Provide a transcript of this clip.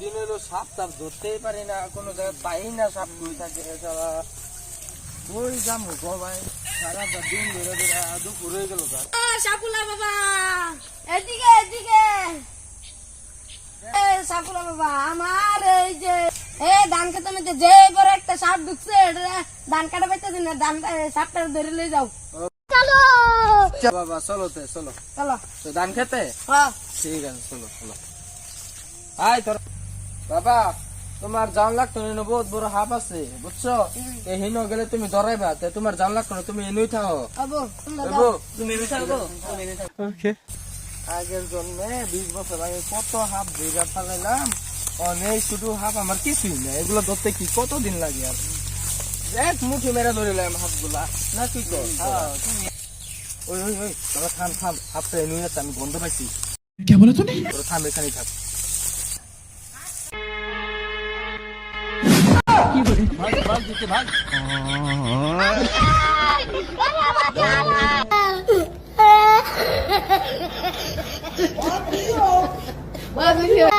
দিন হলো সাপ টাপ ধরতেই পারি না, কোনো জায়গায় পাই না, সাপ কই থাকে সারা। ওই যাবো গো ভাই, সারাটা দিন ধরে ধরে দুপুর হয়ে গেল। সাকুলা বাবা এদিকে এদিকে। সাকুলা বাবা আমার এই যে ধান খেতে মধ্যে যে বড় একটা সাপ ঢুকছে, ধান কাটা পাইতেছি না, ধান সাপটা ধরে লয়ে যাও। চলো বাবা চলো চলো চলো তো ধান খেতে। হ্যাঁ ঠিক আছে চলো চলো। আয় তোর বাবা, তোমার জান লাগতো না, বহুত বড় হাফ আছে বুঝছো। এই হিনো গেলে তুমি ধরাইবা, তোমার জান লাগতো না, তুমি এনুই থাকো। আবু তুমি এনুই থাকো। আগের জন্মে 20 বছর আগে কত হাফ ধরে ফেলাইলাম, অনেক শুধু হাফ আমার কিছুই না। এগুলো ধরতে কি কতদিন লাগে, আর এক মুঠি মেরে ধরিলাম হাফ গুলা না কি কর। ওই ওই ওই তোরা থাম থাম, হাফটা এনুই আছে, আমি গন্ধ পাইছি। क्या बोला तूने? তোরা থাম, এখানেই থাক। ভাগ দিতে ভাগ। বাবা